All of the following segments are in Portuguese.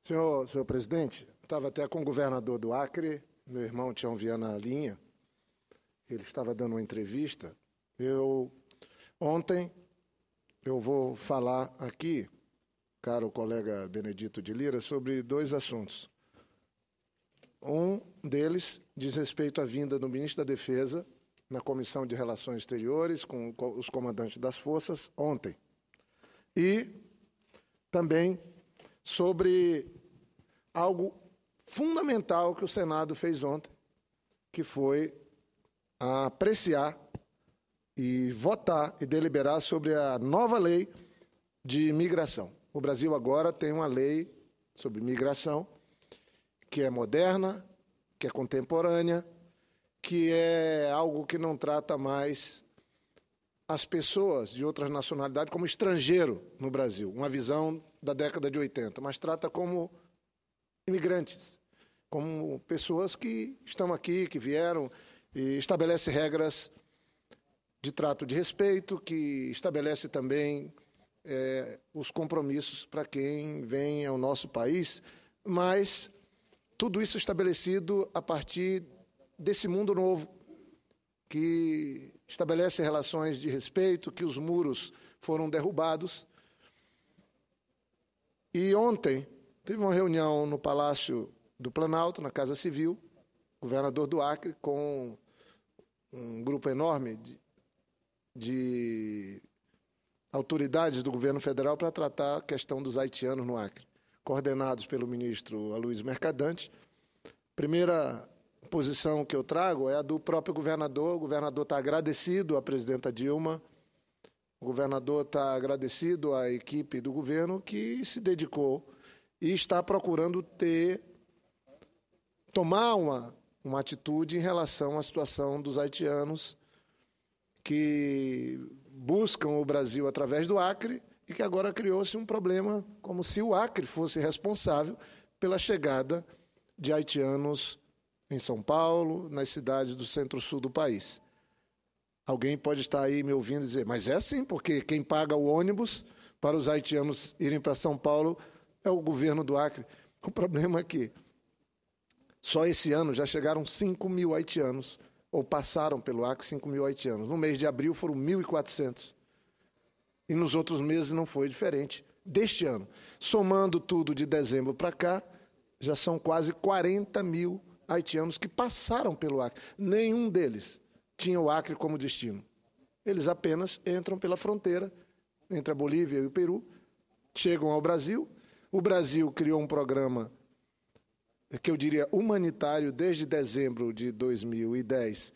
Senhor presidente, estava até com o governador do Acre, meu irmão Tião Viana na linha, ele estava dando uma entrevista. Ontem eu vou falar aqui, caro colega Benedito de Lira, sobre dois assuntos. Um deles diz respeito à vinda do ministro da Defesa na Comissão de Relações Exteriores com os comandantes das forças ontem. E também sobre algo fundamental que o Senado fez ontem, que foi apreciar e votar e deliberar sobre a nova lei de imigração. O Brasil agora tem uma lei sobre imigração que é moderna, que é contemporânea, que é algo que não trata mais as pessoas de outras nacionalidades como estrangeiro no Brasil, uma visão da década de 80, mas trata como imigrantes, como pessoas que estão aqui, que vieram, e estabelece regras de trato de respeito, que estabelece também os compromissos para quem vem ao nosso país, mas tudo isso estabelecido a partir desse mundo novo, que estabelece relações de respeito, que os muros foram derrubados. E ontem teve uma reunião no Palácio do Planalto, na Casa Civil, governador do Acre, com um grupo enorme de autoridades do governo federal para tratar a questão dos haitianos no Acre, coordenados pelo ministro Aloysio Mercadante. Primeira posição que eu trago é a do próprio governador. O governador está agradecido à presidenta Dilma, o governador está agradecido à equipe do governo que se dedicou e está procurando tomar uma atitude em relação à situação dos haitianos que buscam o Brasil através do Acre e que agora criou-se um problema como se o Acre fosse responsável pela chegada de haitianos em São Paulo, nas cidades do centro-sul do país. Alguém pode estar aí me ouvindo e dizer, mas é assim, porque quem paga o ônibus para os haitianos irem para São Paulo é o governo do Acre. O problema é que só esse ano já chegaram 5.000 haitianos, ou passaram pelo Acre 5.000 haitianos. No mês de abril foram 1.400. E nos outros meses não foi diferente deste ano. Somando tudo de dezembro para cá, já são quase 40.000 haitianos que passaram pelo Acre. Nenhum deles tinha o Acre como destino. Eles apenas entram pela fronteira entre a Bolívia e o Peru, chegam ao Brasil. O Brasil criou um programa que eu diria humanitário desde dezembro de 2010.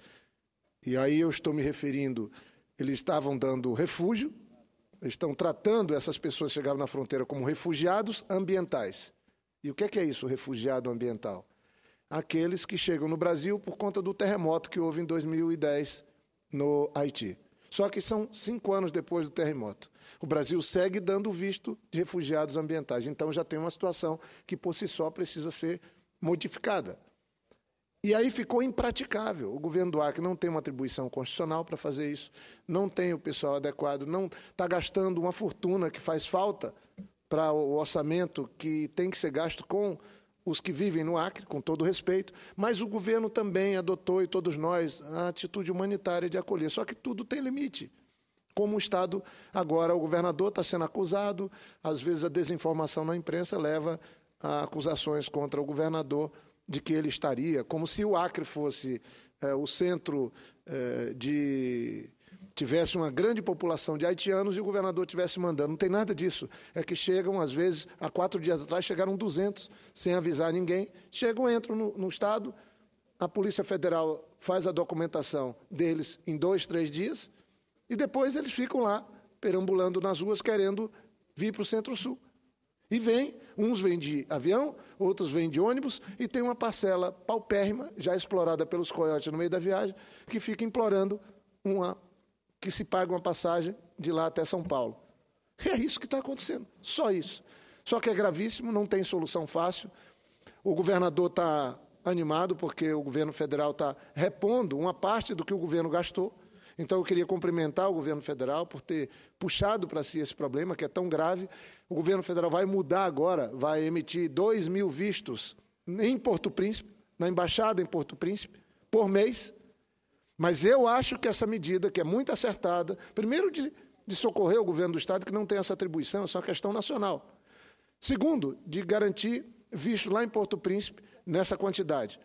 E aí eu estou me referindo, eles estavam dando refúgio, estão tratando essas pessoas que chegavam na fronteira como refugiados ambientais. E o que é isso, refugiado ambiental? Aqueles que chegam no Brasil por conta do terremoto que houve em 2010 no Haiti. Só que são 5 anos depois do terremoto. O Brasil segue dando visto de refugiados ambientais. Então já tem uma situação que por si só precisa ser modificada. E aí ficou impraticável. O governo do Acre não tem uma atribuição constitucional para fazer isso, não tem o pessoal adequado, não está gastando uma fortuna que faz falta para o orçamento que tem que ser gasto com os que vivem no Acre, com todo respeito, mas o governo também adotou, e todos nós, a atitude humanitária de acolher. Só que tudo tem limite. Como o Estado, agora o governador está sendo acusado, às vezes a desinformação na imprensa leva a acusações contra o governador de que ele estaria, como se o Acre fosse o centro tivesse uma grande população de haitianos e o governador estivesse mandando. Não tem nada disso. É que chegam, às vezes, há 4 dias atrás, chegaram 200, sem avisar ninguém. Chegam, entram no Estado, a Polícia Federal faz a documentação deles em 2, 3 dias e depois eles ficam lá, perambulando nas ruas, querendo vir para o Centro-Sul. E uns vêm de avião, outros vêm de ônibus, e tem uma parcela paupérrima, já explorada pelos coiotes no meio da viagem, que fica implorando que se pague uma passagem de lá até São Paulo. É isso que está acontecendo, só isso. Só que é gravíssimo, não tem solução fácil. O governador está animado porque o governo federal está repondo uma parte do que o governo gastou. Então, eu queria cumprimentar o governo federal por ter puxado para si esse problema, que é tão grave. O governo federal vai mudar agora, vai emitir 2.000 vistos em Porto Príncipe, na embaixada em Porto Príncipe, por mês. Mas eu acho que essa medida, que é muito acertada, primeiro de socorrer o governo do Estado, que não tem essa atribuição, é só questão nacional. Segundo, de garantir visto lá em Porto Príncipe nessa quantidade.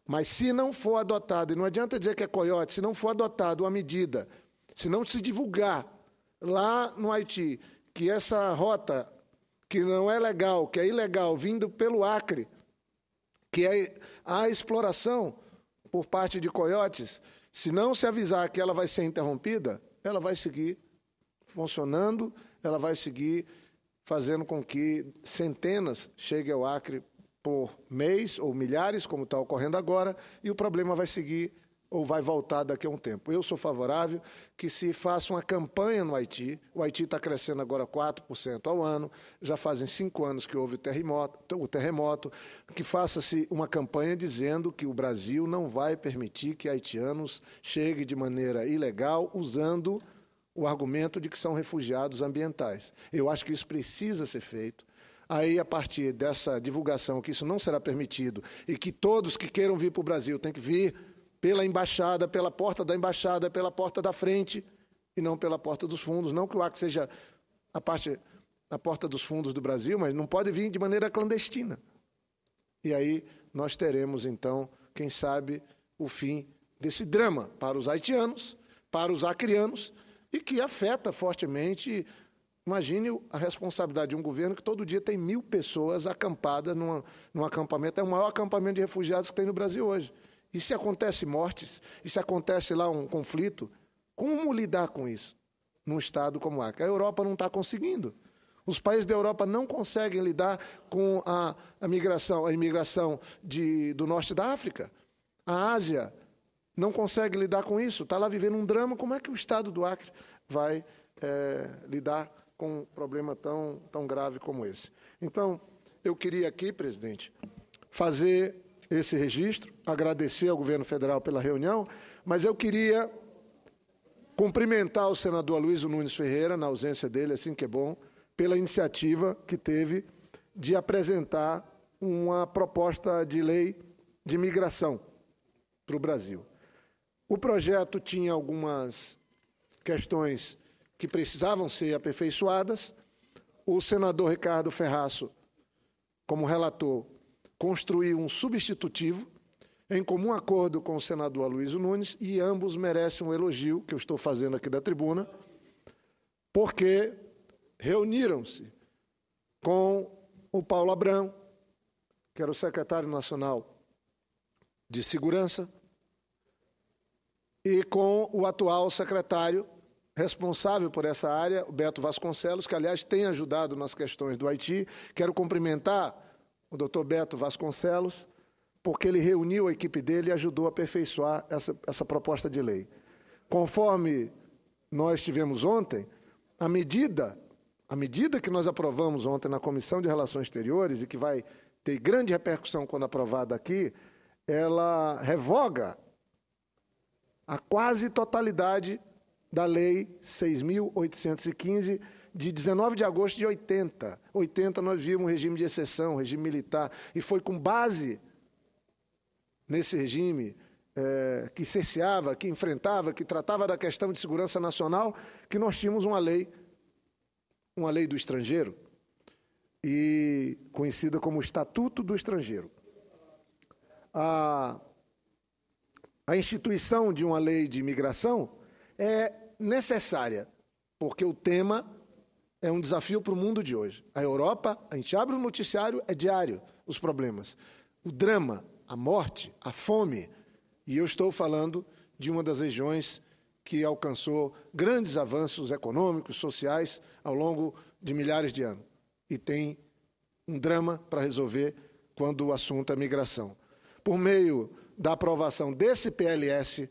Mas se não for adotado, e não adianta dizer que é coiote, se não for adotado uma medida, se não se divulgar lá no Haiti que essa rota, que não é legal, que é ilegal, vindo pelo Acre, que é a exploração por parte de coiotes, se não se avisar que ela vai ser interrompida, ela vai seguir funcionando, ela vai seguir fazendo com que centenas cheguem ao Acre por mês, ou milhares, como está ocorrendo agora, e o problema vai seguir ou vai voltar daqui a um tempo. Eu sou favorável que se faça uma campanha no Haiti. O Haiti está crescendo agora 4% ao ano, já fazem 5 anos que houve o terremoto, que faça-se uma campanha dizendo que o Brasil não vai permitir que haitianos cheguem de maneira ilegal, usando o argumento de que são refugiados ambientais. Eu acho que isso precisa ser feito. Aí, a partir dessa divulgação, que isso não será permitido e que todos que queiram vir para o Brasil têm que vir pela embaixada, pela porta da embaixada, pela porta da frente e não pela porta dos fundos. Não que o Acre seja a porta dos fundos do Brasil, mas não pode vir de maneira clandestina. E aí nós teremos, então, quem sabe, o fim desse drama para os haitianos, para os acreanos, e que afeta fortemente. Imagine a responsabilidade de um governo que todo dia tem 1.000 pessoas acampadas num acampamento. É o maior acampamento de refugiados que tem no Brasil hoje. E se acontece mortes, e se acontece lá um conflito, como lidar com isso num estado como o Acre? A Europa não está conseguindo. Os países da Europa não conseguem lidar com a imigração do norte da África. A Ásia não consegue lidar com isso. Está lá vivendo um drama. Como é que o estado do Acre vai lidar com um problema tão grave como esse? Então, eu queria aqui, presidente, fazer esse registro, agradecer ao governo federal pela reunião, mas eu queria cumprimentar o senador Aloysio Nunes Ferreira, na ausência dele, assim que é bom, pela iniciativa que teve de apresentar uma proposta de lei de migração para o Brasil. O projeto tinha algumas questões que precisavam ser aperfeiçoadas. O senador Ricardo Ferraço, como relator, construiu um substitutivo em comum acordo com o senador Aloysio Nunes, e ambos merecem um elogio, que eu estou fazendo aqui da tribuna, porque reuniram-se com o Paulo Abrão, que era o secretário nacional de Segurança, e com o atual secretário responsável por essa área, o Beto Vasconcelos, que, aliás, tem ajudado nas questões do Haiti. Quero cumprimentar o doutor Beto Vasconcelos, porque ele reuniu a equipe dele e ajudou a aperfeiçoar essa proposta de lei. Conforme nós tivemos ontem, a medida que nós aprovamos ontem na Comissão de Relações Exteriores, e que vai ter grande repercussão quando aprovada aqui, ela revoga a quase totalidade da Lei 6.815, de 19 de agosto de 80. 80 nós vimos um regime de exceção, regime militar, e foi com base nesse regime que cerceava, que enfrentava, que tratava da questão de segurança nacional, que nós tínhamos uma lei do estrangeiro, e conhecida como Estatuto do Estrangeiro. A instituição de uma lei de imigração é necessária, porque o tema é um desafio para o mundo de hoje. A Europa, a gente abre o noticiário, é diário os problemas. O drama, a morte, a fome. E eu estou falando de uma das regiões que alcançou grandes avanços econômicos, sociais, ao longo de milhares de anos. E tem um drama para resolver quando o assunto é migração. Por meio da aprovação desse PLS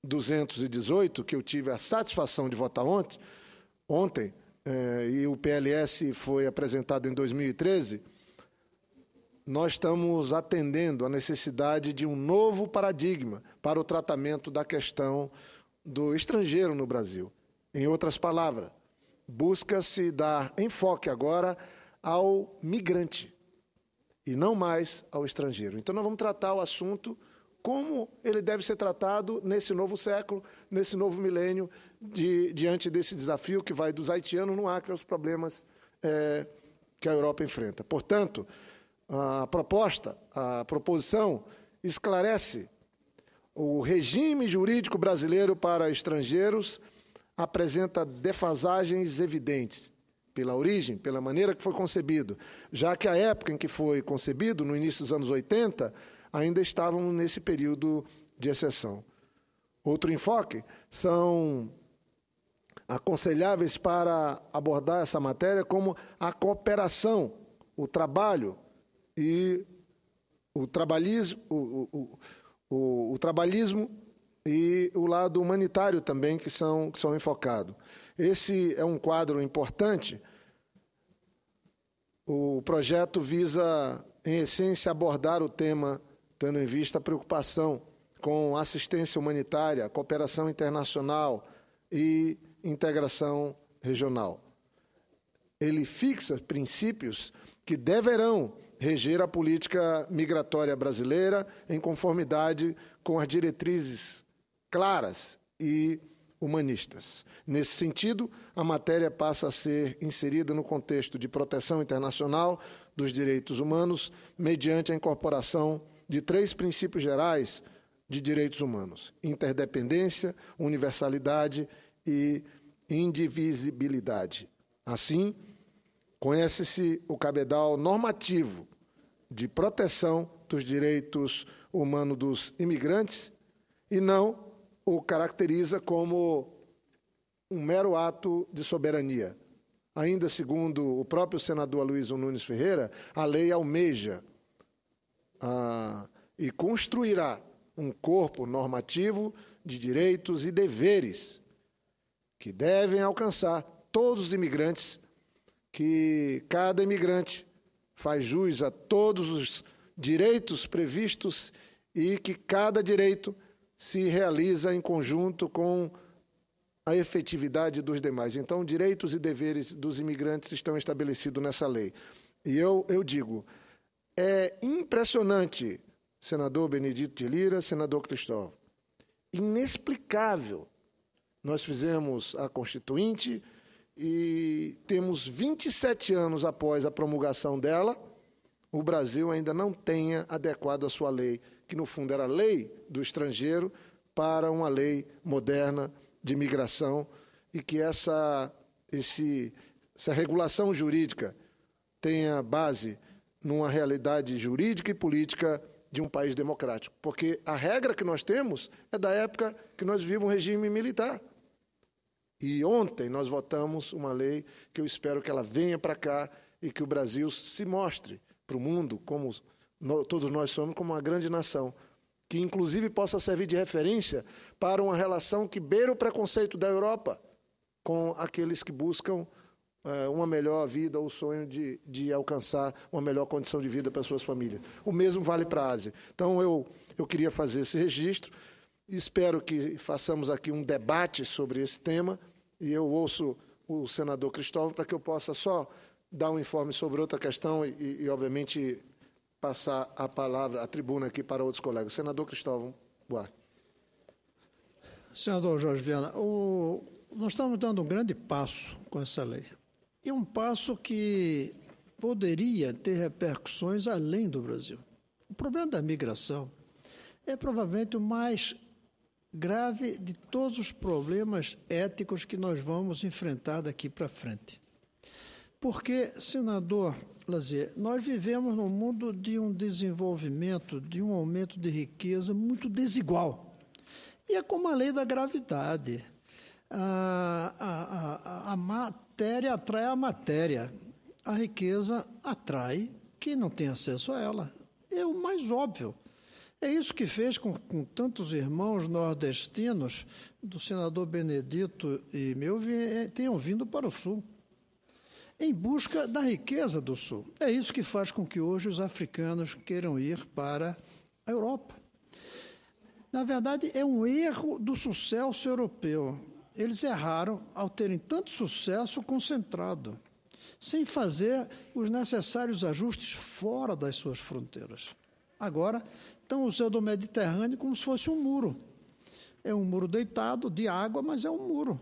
218, que eu tive a satisfação de votar ontem, e o PLS foi apresentado em 2013, nós estamos atendendo à necessidade de um novo paradigma para o tratamento da questão do estrangeiro no Brasil. Em outras palavras, busca-se dar enfoque agora ao migrante e não mais ao estrangeiro. Então, nós vamos tratar o assunto como ele deve ser tratado nesse novo século, nesse novo milênio, diante desse desafio que vai dos haitianos no Acre aos problemas que a Europa enfrenta. Portanto, a proposição esclarece o regime jurídico brasileiro para estrangeiros, apresenta defasagens evidentes pela origem, pela maneira que foi concebido, já que a época em que foi concebido, no início dos anos 80, ainda estavam nesse período de exceção. Outro enfoque são aconselháveis para abordar essa matéria como a cooperação, o trabalho e o trabalhismo, o trabalhismo e o lado humanitário também que são enfocados. Esse é um quadro importante. O projeto visa, em essência, abordar o tema tendo em vista a preocupação com assistência humanitária, cooperação internacional e integração regional. Ele fixa princípios que deverão reger a política migratória brasileira em conformidade com as diretrizes claras e humanistas. Nesse sentido, a matéria passa a ser inserida no contexto de proteção internacional dos direitos humanos mediante a incorporação de 3 princípios gerais de direitos humanos: interdependência, universalidade e indivisibilidade. Assim, conhece-se o cabedal normativo de proteção dos direitos humanos dos imigrantes e não o caracteriza como um mero ato de soberania. Ainda segundo o próprio senador Aloysio Nunes Ferreira, a lei almeja e construirá um corpo normativo de direitos e deveres que devem alcançar todos os imigrantes, que cada imigrante faz jus a todos os direitos previstos e que cada direito se realiza em conjunto com a efetividade dos demais. Então, direitos e deveres dos imigrantes estão estabelecidos nessa lei. E eu digo, é impressionante, senador Benedito de Lira, senador Cristóvão, inexplicável. Nós fizemos a Constituinte e temos 27 anos após a promulgação dela, o Brasil ainda não tenha adequado a sua lei, que no fundo era a lei do estrangeiro, para uma lei moderna de imigração, e que essa regulação jurídica tenha base numa realidade jurídica e política de um país democrático. Porque a regra que nós temos é da época que nós vivíamos um regime militar. E ontem nós votamos uma lei que eu espero que ela venha para cá e que o Brasil se mostre para o mundo, como todos nós somos, como uma grande nação, que inclusive possa servir de referência para uma relação que beira o preconceito da Europa com aqueles que buscam uma melhor vida, o sonho de alcançar uma melhor condição de vida para suas famílias. O mesmo vale para a Ásia. Então, eu queria fazer esse registro. Espero que façamos aqui um debate sobre esse tema e eu ouço o senador Cristóvão para que eu possa só dar um informe sobre outra questão e obviamente, passar a palavra, a tribuna aqui para outros colegas. Senador Cristóvão Buarque. Senador Jorge Viana, nós estamos dando um grande passo com essa lei. E um passo que poderia ter repercussões além do Brasil. O problema da migração é provavelmente o mais grave de todos os problemas éticos que nós vamos enfrentar daqui para frente. Porque, senador Lazier, nós vivemos num mundo de um desenvolvimento, de um aumento de riqueza muito desigual. E é como a lei da gravidade. A matéria atrai a matéria. A riqueza atrai quem não tem acesso a ela. É o mais óbvio. É isso que fez com tantos irmãos nordestinos, do senador Benedito e meu, tenham vindo para o Sul, em busca da riqueza do Sul. É isso que faz com que hoje os africanos queiram ir para a Europa. Na verdade, é um erro do sucesso europeu. Eles erraram ao terem tanto sucesso concentrado, sem fazer os necessários ajustes fora das suas fronteiras. Agora, estão usando o Mediterrâneo como se fosse um muro. É um muro deitado de água, mas é um muro.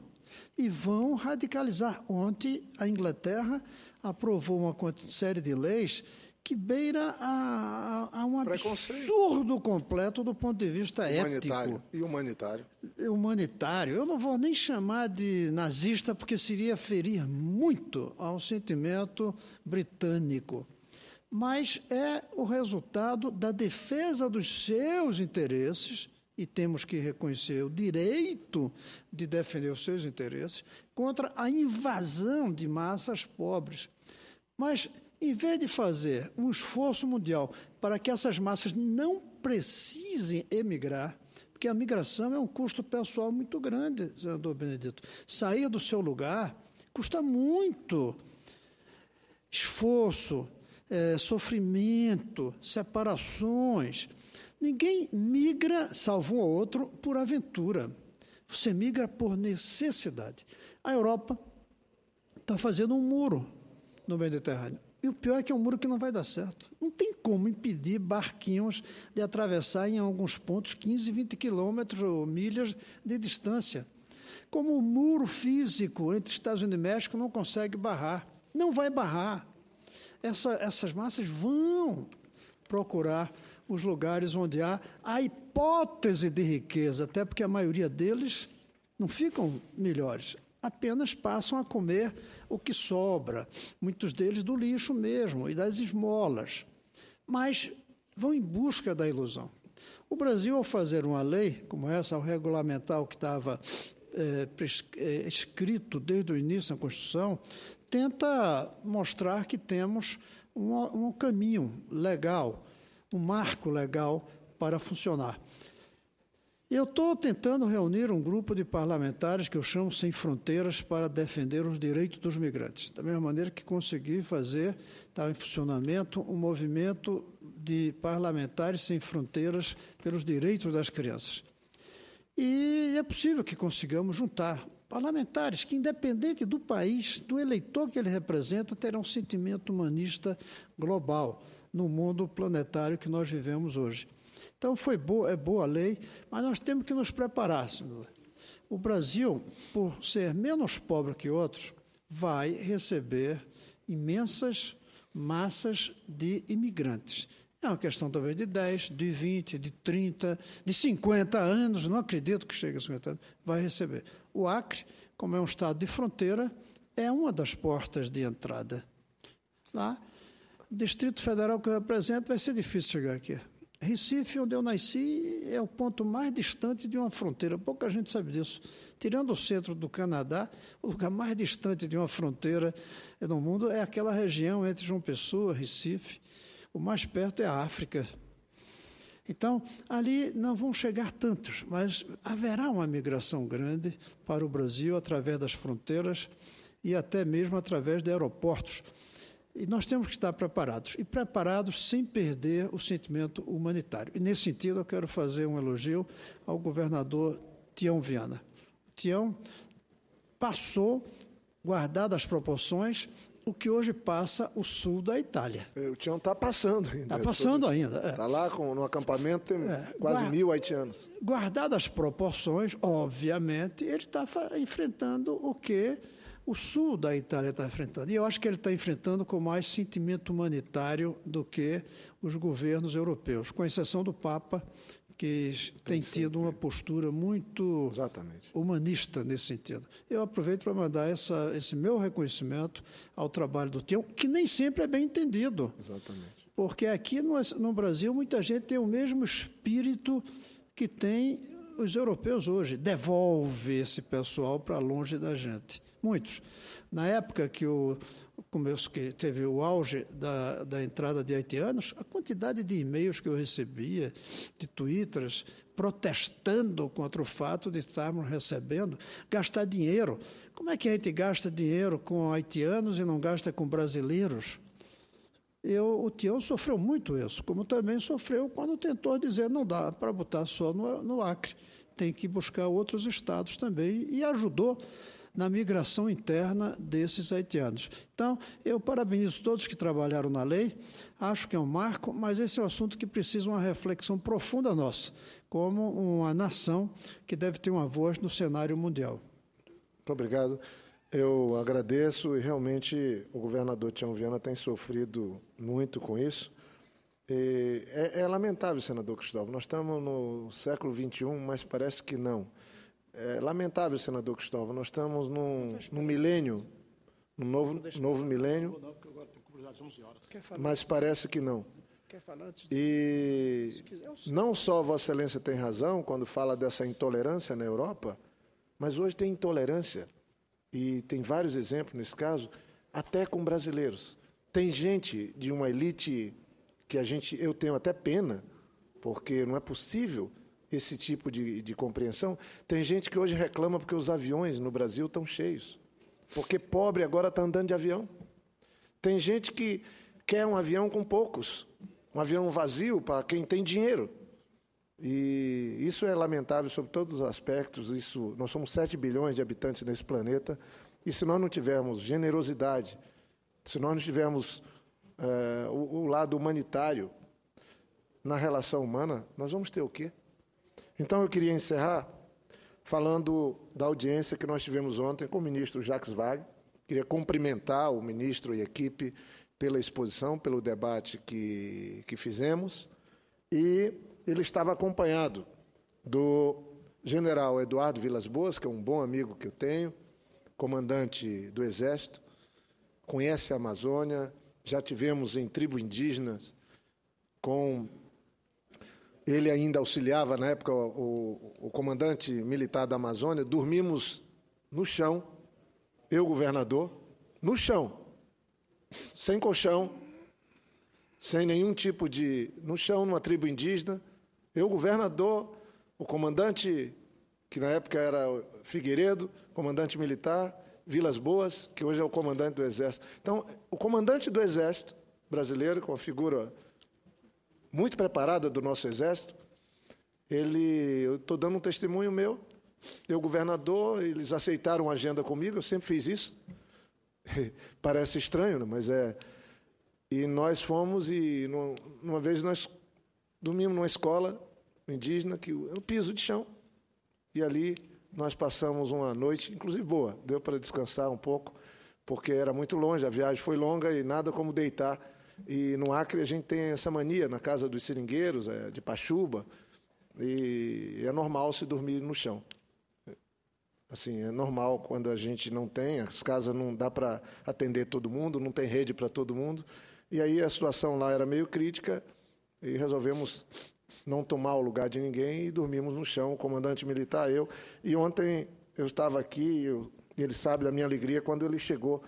E vão radicalizar. Ontem, a Inglaterra aprovou uma série de leis que beira a um absurdo completo do ponto de vista humanitário. ético. E humanitário. Humanitário. Eu não vou nem chamar de nazista, porque seria ferir muito ao sentimento britânico. Mas é o resultado da defesa dos seus interesses, e temos que reconhecer o direito de defender os seus interesses, contra a invasão de massas pobres. Mas, em vez de fazer um esforço mundial para que essas massas não precisem emigrar, porque a migração é um custo pessoal muito grande, senador Benedito. Sair do seu lugar custa muito esforço, sofrimento, separações. Ninguém migra, salvo um ou outro, por aventura. Você migra por necessidade. A Europa está fazendo um muro no Mediterrâneo. E o pior é que é um muro que não vai dar certo. Não tem como impedir barquinhos de atravessar em alguns pontos 15, 20 quilômetros ou milhas de distância. Como o muro físico entre Estados Unidos e México não consegue barrar. Não vai barrar. Essas massas vão procurar os lugares onde há a hipótese de riqueza, até porque a maioria deles não ficam melhores, apenas passam a comer o que sobra, muitos deles do lixo mesmo e das esmolas, mas vão em busca da ilusão. O Brasil, ao fazer uma lei como essa, ao regulamentar o que estava escrito desde o início da Constituição, tenta mostrar que temos um caminho legal, um marco legal para funcionar. Eu estou tentando reunir um grupo de parlamentares que eu chamo Sem Fronteiras para defender os direitos dos migrantes. Da mesma maneira que consegui fazer, está em funcionamento, um movimento de parlamentares sem fronteiras pelos direitos das crianças. E é possível que consigamos juntar parlamentares que, independente do país, do eleitor que ele representa, terão um sentimento humanista global no mundo planetário que nós vivemos hoje. Então, é boa a lei, mas nós temos que nos preparar, senhor. O Brasil, por ser menos pobre que outros, vai receber imensas massas de imigrantes. É uma questão talvez de 10, de 20, de 30, de 50 anos, não acredito que chegue a 50 anos, vai receber. O Acre, como é um estado de fronteira, é uma das portas de entrada. Lá, o Distrito Federal que eu represento, vai ser difícil chegar aqui. Recife, onde eu nasci, é o ponto mais distante de uma fronteira. Pouca gente sabe disso. Tirando o centro do Canadá, o lugar mais distante de uma fronteira no mundo é aquela região entre João Pessoa, Recife. O mais perto é a África. Então, ali não vão chegar tantos, mas haverá uma migração grande para o Brasil através das fronteiras e até mesmo através de aeroportos. E nós temos que estar preparados, e preparados sem perder o sentimento humanitário. E, nesse sentido, eu quero fazer um elogio ao governador Tião Viana. O Tião passou, guardado as proporções, o que hoje passa o sul da Itália. O Tião está passando ainda. Está passando ainda. Está lá no acampamento, tem quase 1.000 haitianos. Guardadas as proporções, obviamente, ele está enfrentando o que o sul da Itália está enfrentando. E eu acho que ele está enfrentando com mais sentimento humanitário do que os governos europeus, com exceção do Papa, que tem tido uma postura muito humanista nesse sentido. Eu aproveito para mandar esse meu reconhecimento ao trabalho do Tião, que nem sempre é bem entendido. Exatamente. Porque aqui no Brasil muita gente tem o mesmo espírito que tem os europeus hoje. Devolve esse pessoal para longe da gente. Muitos. Na época que que teve o auge da entrada de haitianos, a quantidade de e-mails que eu recebia, de twitters, protestando contra o fato de estarmos recebendo, gastar dinheiro. Como é que a gente gasta dinheiro com haitianos e não gasta com brasileiros? O Tião sofreu muito isso, como também sofreu quando tentou dizer não dá para botar só no Acre, tem que buscar outros estados também, e ajudou na migração interna desses haitianos. Então, eu parabenizo todos que trabalharam na lei, acho que é um marco, mas esse é um assunto que precisa uma reflexão profunda nossa, como uma nação que deve ter uma voz no cenário mundial. Muito obrigado. Eu agradeço e realmente o governador Tião Viana tem sofrido muito com isso. É lamentável, senador Cristóvão, nós estamos no século XXI, mas parece que não. É lamentável, senador Cristóvão, nós estamos num milênio, num novo milênio, mas parece que não. E não só Vossa Excelência tem razão quando fala dessa intolerância na Europa, mas hoje tem intolerância, e tem vários exemplos nesse caso, até com brasileiros. Tem gente de uma elite que eu tenho até pena, porque não é possível esse tipo de compreensão. Tem gente que hoje reclama porque os aviões no Brasil estão cheios, porque pobre agora está andando de avião. Tem gente que quer um avião com poucos, um avião vazio para quem tem dinheiro. E isso é lamentável sob todos os aspectos. Nós somos 7 bilhões de habitantes nesse planeta, e se nós não tivermos generosidade, se nós não tivermos o lado humanitário na relação humana, nós vamos ter o quê? Então, eu queria encerrar falando da audiência que nós tivemos ontem com o ministro Jacques Wagner. Queria cumprimentar o ministro e a equipe pela exposição, pelo debate que fizemos, e ele estava acompanhado do general Eduardo Vilas Boas, que é um bom amigo que eu tenho, comandante do Exército, conhece a Amazônia, já tivemos em tribos indígenas, ele ainda auxiliava, na época, o comandante militar da Amazônia, dormimos no chão, eu, governador, no chão, sem colchão, sem nenhum tipo no chão, numa tribo indígena, eu, governador, o comandante, que na época era Figueiredo, comandante militar, Vilas Boas, que hoje é o comandante do Exército. Então, o comandante do Exército brasileiro, com uma figura muito preparada do nosso Exército, eu estou dando um testemunho meu, eu, governador, eles aceitaram a agenda comigo, eu sempre fiz isso, parece estranho, né? Mas e nós fomos, e uma vez nós dormimos numa escola indígena, que era um piso de chão, e ali nós passamos uma noite, inclusive boa, deu para descansar um pouco, porque era muito longe, a viagem foi longa e nada como deitar. E no Acre a gente tem essa mania, na casa dos seringueiros, de Pachuba, e é normal se dormir no chão. Assim, é normal quando a gente não tem, as casas não dá para atender todo mundo, não tem rede para todo mundo. E aí a situação lá era meio crítica e resolvemos não tomar o lugar de ninguém e dormimos no chão, o comandante militar, eu. E ontem eu estava aqui, e ele sabe da minha alegria quando ele chegou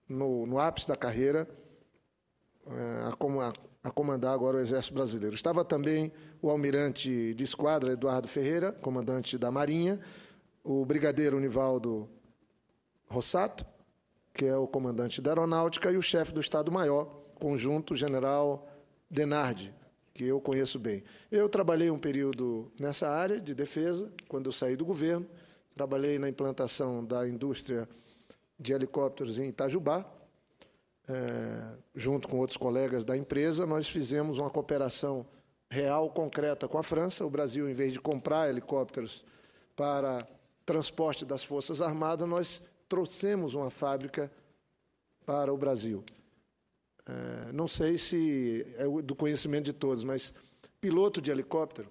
no ápice da carreira a comandar agora o Exército Brasileiro. Estava também o almirante de esquadra Eduardo Ferreira, comandante da Marinha, o brigadeiro Nivaldo Rossato, que é o comandante da Aeronáutica, e o chefe do Estado-Maior, conjunto general Denardi, que eu conheço bem. Eu trabalhei um período nessa área de defesa, quando eu saí do governo, trabalhei na implantação da indústria de helicópteros em Itajubá, junto com outros colegas da empresa, nós fizemos uma cooperação real, concreta com a França. O Brasil, em vez de comprar helicópteros para transporte das Forças Armadas, nós trouxemos uma fábrica para o Brasil. Não sei se é do conhecimento de todos, mas piloto de helicóptero,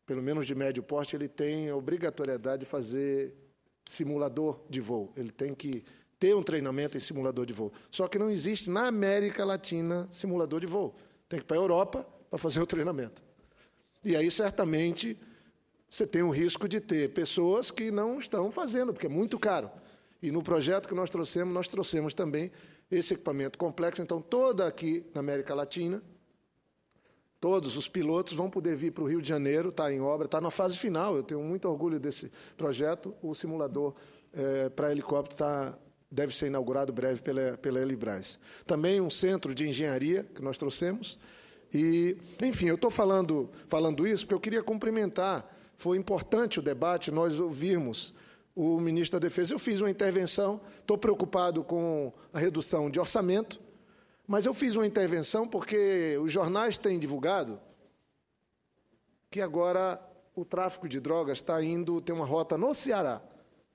pelo menos de médio porte, ele tem a obrigatoriedade de fazer simulador de voo. Ele tem que ter um treinamento em simulador de voo. Só que não existe na América Latina simulador de voo. Tem que ir para a Europa para fazer o treinamento. E aí, certamente, você tem o risco de ter pessoas que não estão fazendo, porque é muito caro. E no projeto que nós trouxemos também esse equipamento complexo. Então, toda aqui na América Latina, todos os pilotos vão poder vir para o Rio de Janeiro, está em obra, está na fase final. Eu tenho muito orgulho desse projeto. O simulador para helicóptero está deve ser inaugurado breve pela Elibras. Também um centro de engenharia que nós trouxemos. E, enfim, eu estou falando isso porque eu queria cumprimentar. Foi importante o debate, nós ouvirmos o ministro da Defesa. Eu fiz uma intervenção, estou preocupado com a redução de orçamento, mas eu fiz uma intervenção porque os jornais têm divulgado que agora o tráfico de drogas está indo, tem uma rota no Ceará.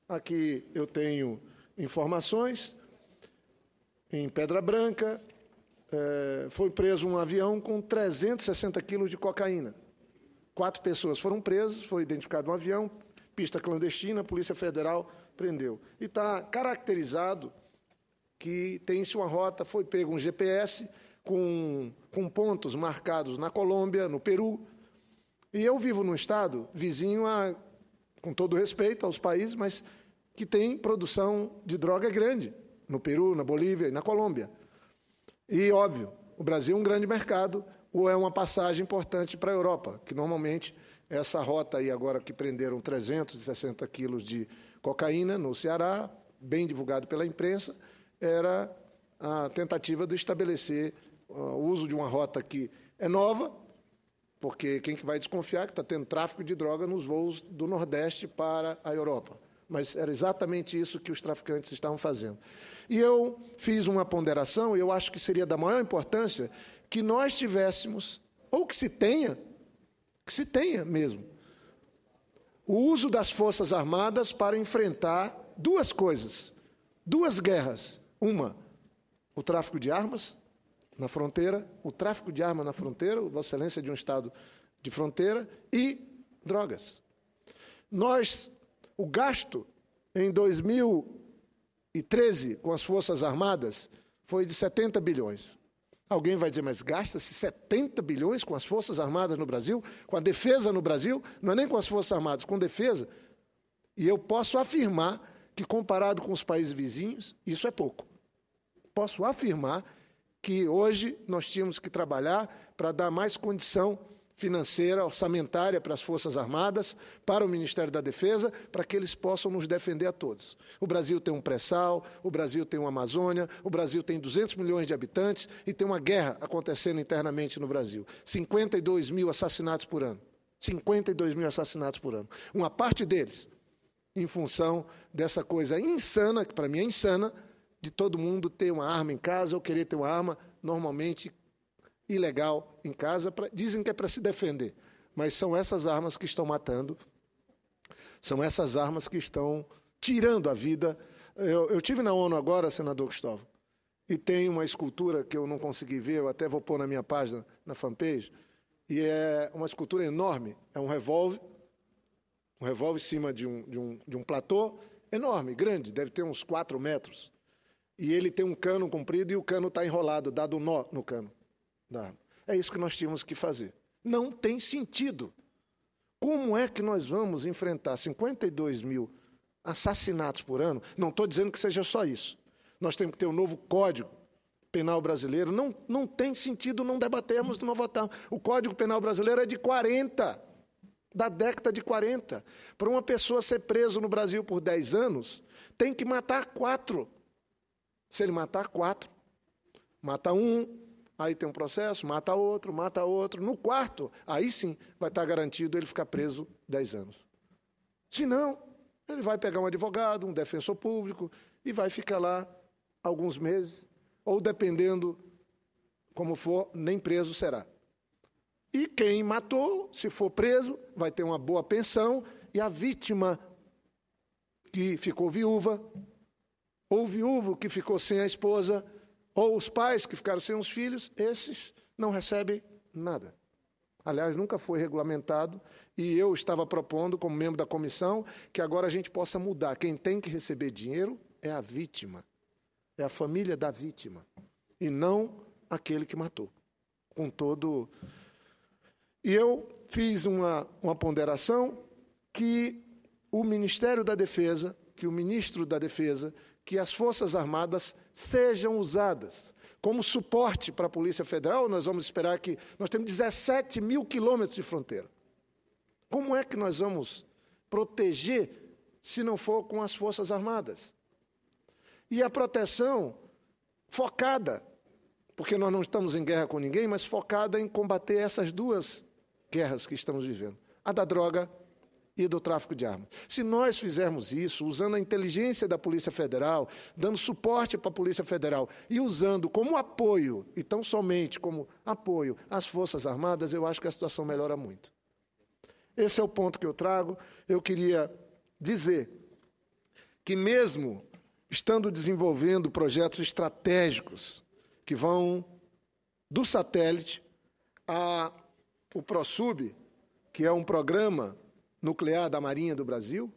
Aqui eu tenho informações, em Pedra Branca, foi preso um avião com 360 quilos de cocaína. 4 pessoas foram presas, foi identificado um avião, pista clandestina, a Polícia Federal prendeu. E está caracterizado que tem-se uma rota, foi pego um GPS com pontos marcados na Colômbia, no Peru. E eu vivo num estado vizinho, com todo respeito aos países, mas que tem produção de droga grande, no Peru, na Bolívia e na Colômbia. E, óbvio, o Brasil é um grande mercado, ou é uma passagem importante para a Europa, que normalmente essa rota aí agora que prenderam 360 quilos de cocaína no Ceará, bem divulgado pela imprensa, era a tentativa de estabelecer o uso de uma rota que é nova, porque quem que vai desconfiar que está tendo tráfico de droga nos voos do Nordeste para a Europa. Mas era exatamente isso que os traficantes estavam fazendo. E eu fiz uma ponderação, e eu acho que seria da maior importância que nós tivéssemos, ou que se tenha mesmo, o uso das Forças Armadas para enfrentar duas coisas, duas guerras. Uma, o tráfico de armas na fronteira, Vossa Excelência de um Estado de fronteira, e drogas. O gasto em 2013 com as Forças Armadas foi de 70 bilhões. Alguém vai dizer, mas gasta-se 70 bilhões com as Forças Armadas no Brasil, com a defesa no Brasil, não é nem com as Forças Armadas, com defesa. E eu posso afirmar que, comparado com os países vizinhos, isso é pouco. Posso afirmar que hoje nós tínhamos que trabalhar para dar mais condição financeira, orçamentária para as Forças Armadas, para o Ministério da Defesa, para que eles possam nos defender a todos. O Brasil tem um pré-sal, o Brasil tem uma Amazônia, o Brasil tem 200 milhões de habitantes e tem uma guerra acontecendo internamente no Brasil. 52 mil assassinatos por ano. 52 mil assassinatos por ano. Uma parte deles em função dessa coisa insana, que para mim é insana, de todo mundo ter uma arma em casa ou querer ter uma arma, normalmente ilegal em casa, dizem que é para se defender, mas são essas armas que estão matando, são essas armas que estão tirando a vida. Eu tive na ONU agora, senador Cristóvão, e tem uma escultura que eu não consegui ver, eu até vou pôr na minha página, na fanpage, e é uma escultura enorme, é um revólver em cima de um platô, enorme, grande, deve ter uns 4 metros, e ele tem um cano comprido e o cano está enrolado, dado um nó no cano da arma. É isso que nós tínhamos que fazer. Não tem sentido. Como é que nós vamos enfrentar 52 mil assassinatos por ano? Não estou dizendo que seja só isso. Nós temos que ter um novo Código Penal brasileiro. Não tem sentido não debatermos, não votarmos. O Código Penal brasileiro é de 40, da década de 40. Para uma pessoa ser preso no Brasil por 10 anos, tem que matar 4. Se ele matar 4, mata um, aí tem um processo, mata outro. No 4º, aí sim vai estar garantido ele ficar preso 10 anos. Se não, ele vai pegar um advogado, um defensor público e vai ficar lá alguns meses, ou dependendo como for, nem preso será. E quem matou, se for preso, vai ter uma boa pensão, e a vítima que ficou viúva, ou viúvo que ficou sem a esposa, ou os pais que ficaram sem os filhos, esses não recebem nada. Aliás, nunca foi regulamentado, e eu estava propondo, como membro da comissão, que agora a gente possa mudar. Quem tem que receber dinheiro é a vítima, é a família da vítima, e não aquele que matou. Com todo... E eu fiz uma ponderação que o Ministério da Defesa, que o Ministro da Defesa, que as Forças Armadas sejam usadas como suporte para a Polícia Federal. Nós vamos esperar que... Nós temos 17 mil quilômetros de fronteira. Como é que nós vamos proteger se não for com as Forças Armadas? E a proteção focada, porque nós não estamos em guerra com ninguém, mas focada em combater essas duas guerras que estamos vivendo, a da droga e do tráfico de armas. Se nós fizermos isso, usando a inteligência da Polícia Federal, dando suporte para a Polícia Federal e usando como apoio, e tão somente como apoio, as Forças Armadas, eu acho que a situação melhora muito. Esse é o ponto que eu trago. Eu queria dizer que mesmo estando desenvolvendo projetos estratégicos que vão do satélite ao ProSub, que é um programa nuclear da Marinha do Brasil,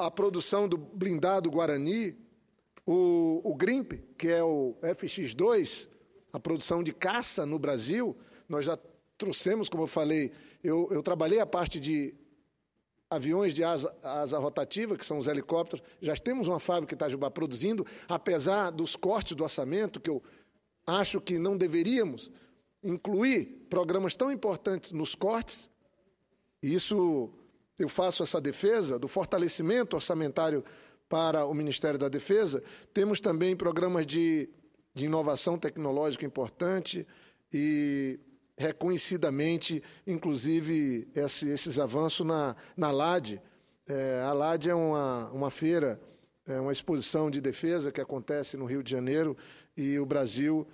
a produção do blindado Guarani, o GRIMP, que é o FX-2, a produção de caça no Brasil, nós já trouxemos, como eu falei, eu trabalhei a parte de aviões de asa rotativa, que são os helicópteros, já temos uma fábrica em Itajubá produzindo, apesar dos cortes do orçamento, que eu acho que não deveríamos incluir programas tão importantes nos cortes. Isso, eu faço essa defesa do fortalecimento orçamentário para o Ministério da Defesa. Temos também programas de inovação tecnológica importante e reconhecidamente, inclusive, esses avanços na LAD. A LAD é uma feira, uma exposição de defesa que acontece no Rio de Janeiro, e o Brasil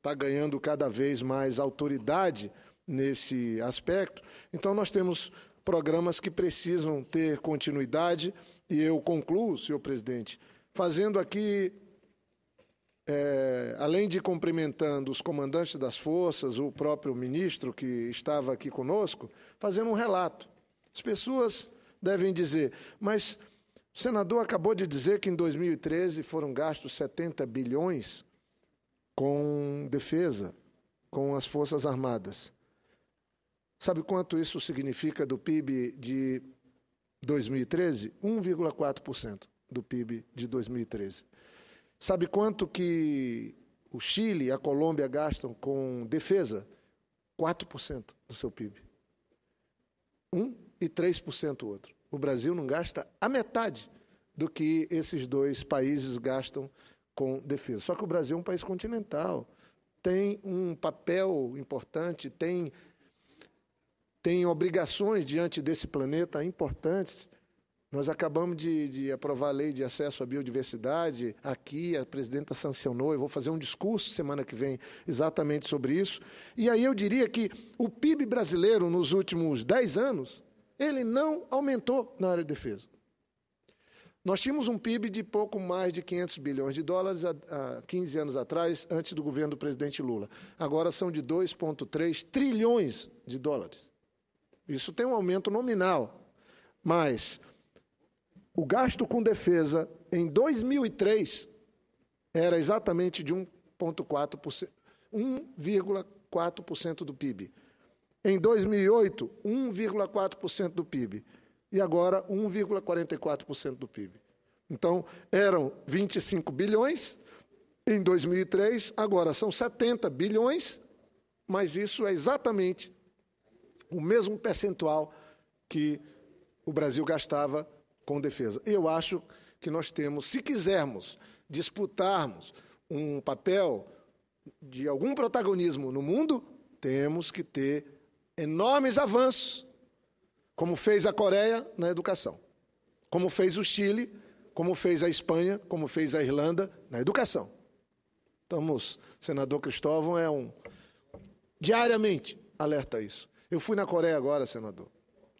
está ganhando cada vez mais autoridade nesse aspecto. Então, nós temos programas que precisam ter continuidade, e eu concluo, senhor presidente, fazendo aqui, além de cumprimentando os comandantes das forças, o próprio ministro que estava aqui conosco, fazendo um relato. As pessoas devem dizer, mas o senador acabou de dizer que em 2013 foram gastos 70 bilhões com defesa, com as Forças Armadas. Sabe quanto isso significa do PIB de 2013? 1,4% do PIB de 2013. Sabe quanto que o Chile e a Colômbia gastam com defesa? 4% do seu PIB. 1% e 3% o outro. O Brasil não gasta a metade do que esses dois países gastam com defesa. Só que o Brasil é um país continental, tem um papel importante, tem obrigações diante desse planeta importantes. Nós acabamos de aprovar a lei de acesso à biodiversidade, aqui a presidenta sancionou, eu vou fazer um discurso semana que vem exatamente sobre isso. E aí eu diria que o PIB brasileiro nos últimos 10 anos, ele não aumentou na área de defesa. Nós tínhamos um PIB de pouco mais de 500 bilhões de dólares há 15 anos atrás, antes do governo do presidente Lula. Agora são de 2,3 trilhões de dólares. Isso tem um aumento nominal, mas o gasto com defesa em 2003 era exatamente de 1,4%, 1,4% do PIB. Em 2008, 1,4% do PIB. E agora 1,44% do PIB. Então, eram 25 bilhões em 2003, agora são 70 bilhões, mas isso é exatamente o mesmo percentual que o Brasil gastava com defesa. Eu acho que nós temos, se quisermos disputarmos um papel de algum protagonismo no mundo, temos que ter enormes avanços, como fez a Coreia na educação, como fez o Chile, como fez a Espanha, como fez a Irlanda na educação. Estamos, senador Cristóvão diariamente alerta isso. Eu fui na Coreia agora, senador.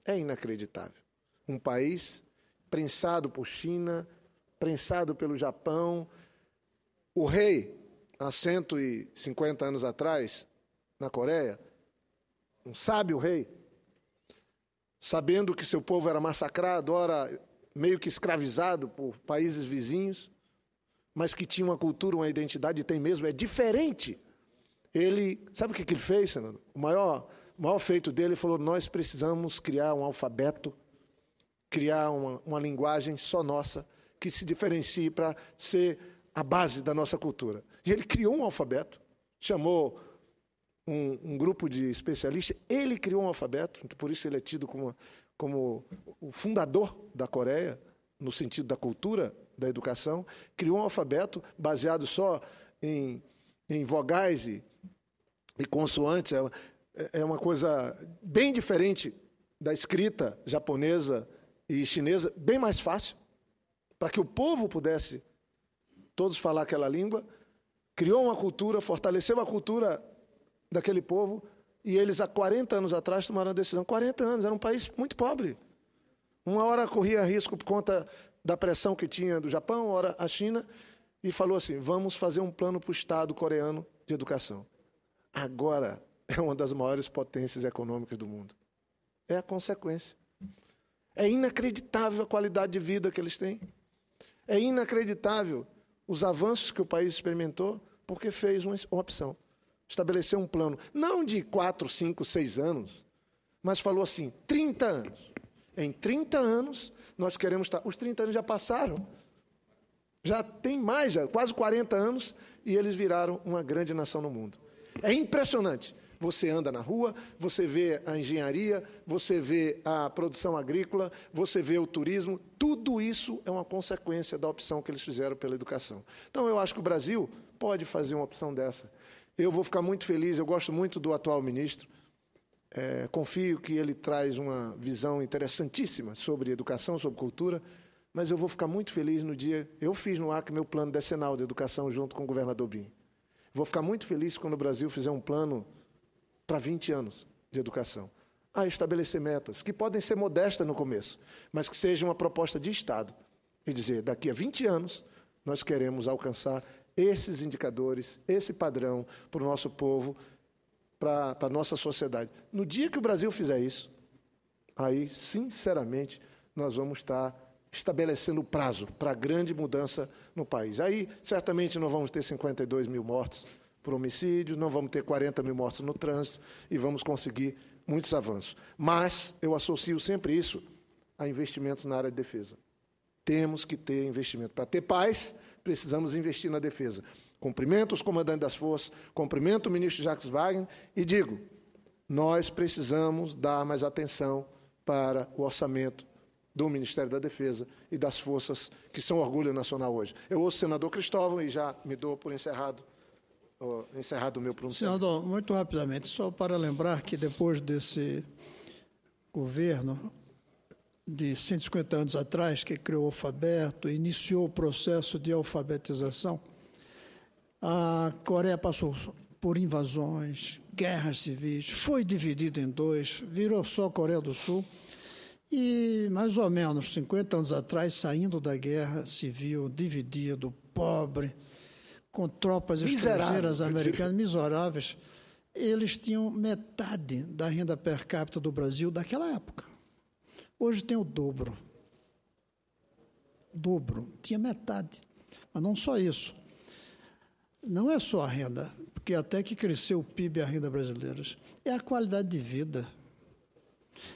É inacreditável. Um país prensado por China, prensado pelo Japão. O rei, há 150 anos atrás, na Coreia, um sábio rei, sabendo que seu povo era massacrado, ora meio que escravizado por países vizinhos, mas que tinha uma cultura, uma identidade, tem mesmo, é diferente. Ele, sabe o que ele fez, senador? O maior feito dele, ele falou, nós precisamos criar um alfabeto, criar uma linguagem só nossa, que se diferencie para ser a base da nossa cultura. E ele criou um alfabeto, chamou um grupo de especialistas, ele criou um alfabeto, por isso ele é tido como como o fundador da Coreia, no sentido da cultura, da educação, criou um alfabeto baseado só em vogais e consoantes. É uma coisa bem diferente da escrita japonesa e chinesa, bem mais fácil, para que o povo pudesse todos falar aquela língua. Criou uma cultura, fortaleceu a cultura daquele povo, e eles, há 40 anos atrás, tomaram a decisão. 40 anos, era um país muito pobre. Uma hora corria risco por conta da pressão que tinha do Japão, uma hora a China, e falou assim, vamos fazer um plano para o Estado coreano de educação. Agora é uma das maiores potências econômicas do mundo. É a consequência. É inacreditável a qualidade de vida que eles têm. É inacreditável os avanços que o país experimentou, porque fez uma opção. Estabeleceu um plano, não de 4, 5, 6 anos, mas falou assim, 30 anos. Em 30 anos, nós queremos estar... Os 30 anos já passaram. Já tem mais, já, quase 40 anos, e eles viraram uma grande nação no mundo. É impressionante. Você anda na rua, você vê a engenharia, você vê a produção agrícola, você vê o turismo. Tudo isso é uma consequência da opção que eles fizeram pela educação. Então, eu acho que o Brasil pode fazer uma opção dessa. Eu vou ficar muito feliz, eu gosto muito do atual ministro. Confio que ele traz uma visão interessantíssima sobre educação, sobre cultura, mas eu vou ficar muito feliz no dia... Eu fiz no Acre meu plano decenal de educação junto com o governador Bim. Vou ficar muito feliz quando o Brasil fizer um plano para 20 anos de educação. Estabelecer metas, que podem ser modestas no começo, mas que seja uma proposta de Estado. E dizer, daqui a 20 anos, nós queremos alcançar esses indicadores, esse padrão para o nosso povo, para a nossa sociedade. No dia que o Brasil fizer isso, aí, sinceramente, nós vamos estar estabelecendo o prazo para a grande mudança no país. Aí, certamente, não vamos ter 52 mil mortos por homicídio, não vamos ter 40 mil mortos no trânsito e vamos conseguir muitos avanços. Mas eu associo sempre isso a investimentos na área de defesa. Temos que ter investimento. Para ter paz, precisamos investir na defesa. Cumprimento os comandantes das forças, cumprimento o ministro Jacques Wagner e digo, nós precisamos dar mais atenção para o orçamento do Ministério da Defesa e das forças que são orgulho nacional hoje. Eu ouço o senador Cristóvão e já me dou por encerrado o meu pronunciamento. Senador, muito rapidamente, só para lembrar que depois desse governo de 150 anos atrás, que criou o alfabeto, iniciou o processo de alfabetização, a Coreia passou por invasões, guerras civis, foi dividida em dois, virou só Coreia do Sul, e mais ou menos 50 anos atrás, saindo da guerra civil, dividido, pobre, com tropas estrangeiras americanas miseráveis, eles tinham metade da renda per capita do Brasil daquela época. Hoje tem o dobro. Tinha metade. Mas não só isso. Não é só a renda, porque até que cresceu o PIB e a renda brasileiras. É a qualidade de vida,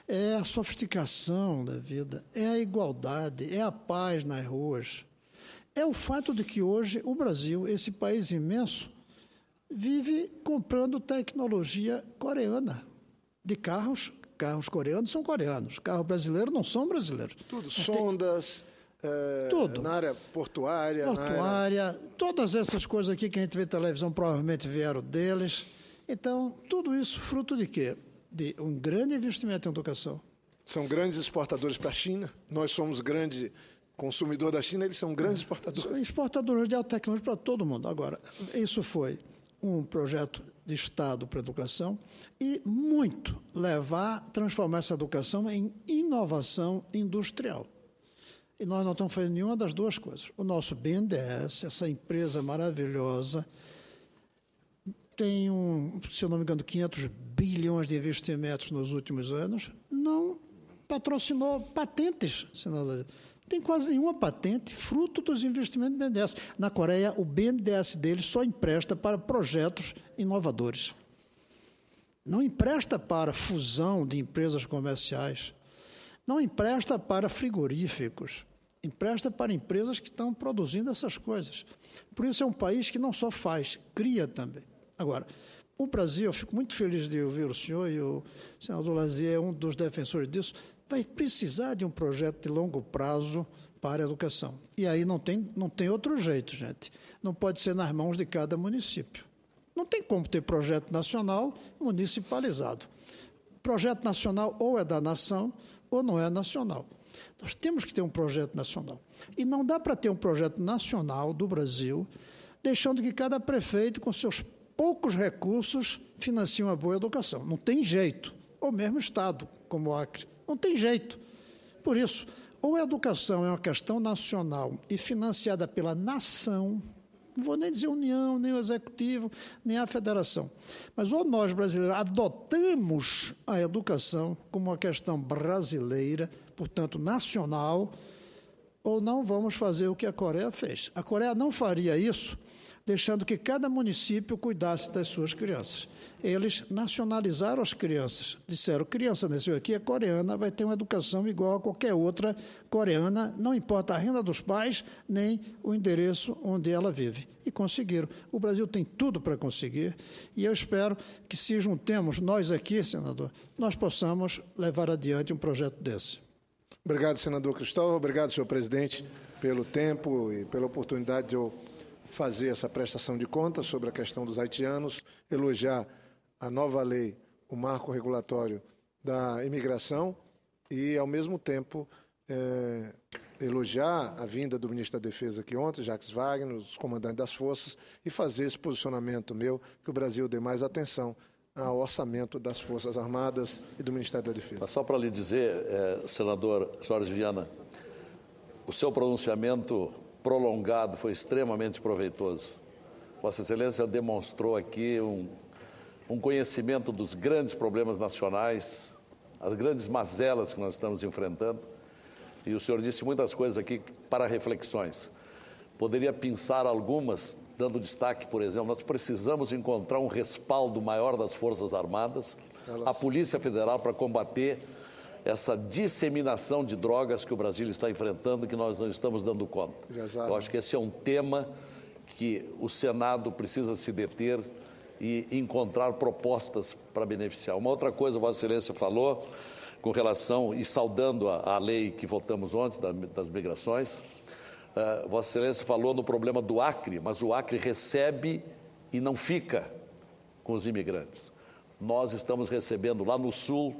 é a sofisticação da vida, é a igualdade, é a paz nas ruas. É o fato de que hoje o Brasil, esse país imenso, vive comprando tecnologia coreana de carros. Carros coreanos são coreanos, carros brasileiros não são brasileiros. Tudo, sondas, tudo. Na área portuária. Todas essas coisas aqui que a gente vê na televisão provavelmente vieram deles. Então, tudo isso fruto de quê? De um grande investimento em educação. São grandes exportadores para a China, nós somos grande consumidor da China, eles são grandes exportadores. Exportadores de alta tecnologia para todo mundo. Agora, isso foi um projeto de Estado para a educação e muito transformar essa educação em inovação industrial. E nós não estamos fazendo nenhuma das duas coisas. O nosso BNDES, essa empresa maravilhosa, tem, se eu não me engano, 500 bilhões de investimentos nos últimos anos, não patrocinou patentes, senador. Tem quase nenhuma patente fruto dos investimentos do BNDES. Na Coreia, o BNDES deles só empresta para projetos inovadores. Não empresta para fusão de empresas comerciais. Não empresta para frigoríficos. Empresta para empresas que estão produzindo essas coisas. Por isso é um país que não só faz, cria também. Agora, o Brasil, eu fico muito feliz de ouvir o senhor, e o senador Lazier é um dos defensores disso, vai precisar de um projeto de longo prazo para a educação. E aí não tem outro jeito, gente. Não pode ser nas mãos de cada município. Não tem como ter projeto nacional municipalizado. Projeto nacional ou é da nação ou não é nacional. Nós temos que ter um projeto nacional. E não dá para ter um projeto nacional do Brasil deixando que cada prefeito, com seus poucos recursos, financie uma boa educação. Não tem jeito. Ou mesmo Estado, como o Acre. Não tem jeito. Por isso, ou a educação é uma questão nacional e financiada pela nação, não vou nem dizer União, nem o Executivo, nem a Federação, mas ou nós brasileiros adotamos a educação como uma questão brasileira, portanto nacional, ou não vamos fazer o que a Coreia fez. A Coreia não faria isso deixando que cada município cuidasse das suas crianças. Eles nacionalizaram as crianças. Disseram, criança nasceu aqui, é coreana, vai ter uma educação igual a qualquer outra coreana, não importa a renda dos pais, nem o endereço onde ela vive. E conseguiram. O Brasil tem tudo para conseguir, e eu espero que, se juntemos nós aqui, senador, nós possamos levar adiante um projeto desse. Obrigado, senador Cristóvão. Obrigado, senhor presidente, pelo tempo e pela oportunidade de eu fazer essa prestação de contas sobre a questão dos haitianos, elogiar a nova lei, o marco regulatório da imigração e, ao mesmo tempo, elogiar a vinda do ministro da Defesa aqui ontem, Jacques Wagner, os comandantes das forças, e fazer esse posicionamento meu, que o Brasil dê mais atenção ao orçamento das Forças Armadas e do Ministério da Defesa. Só para lhe dizer, senador Jorge Viana, o seu pronunciamento prolongado foi extremamente proveitoso. Vossa Excelência demonstrou aqui um conhecimento dos grandes problemas nacionais, as grandes mazelas que nós estamos enfrentando, e o senhor disse muitas coisas aqui para reflexões. Poderia pensar algumas, dando destaque, por exemplo, nós precisamos encontrar um respaldo maior das Forças Armadas, a Polícia Federal, para combater essa disseminação de drogas que o Brasil está enfrentando, que nós não estamos dando conta. Eu acho que esse é um tema que o Senado precisa se deter e encontrar propostas para beneficiar. Uma outra coisa, Vossa Excelência falou, com relação, e saudando a lei que votamos ontem, das migrações, Vossa Excelência falou no problema do Acre, mas o Acre recebe e não fica com os imigrantes. Nós estamos recebendo lá no Sul,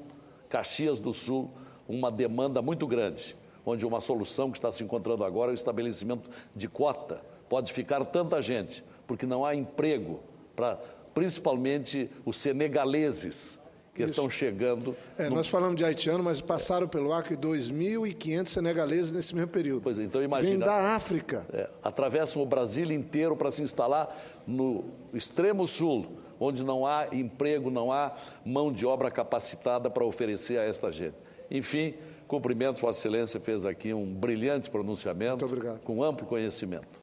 Caxias do Sul, uma demanda muito grande, onde uma solução que está se encontrando agora é o estabelecimento de cota. Pode ficar tanta gente, porque não há emprego para, principalmente, os senegaleses que estão chegando. Nós falamos de haitiano, mas passaram pelo Acre 2.500 senegaleses nesse mesmo período. Pois é, então imagina. Vem da África. Atravessam o Brasil inteiro para se instalar no extremo sul, onde não há emprego, não há mão de obra capacitada para oferecer a esta gente. Enfim, cumprimentos, Vossa Excelência fez aqui um brilhante pronunciamento, com amplo conhecimento.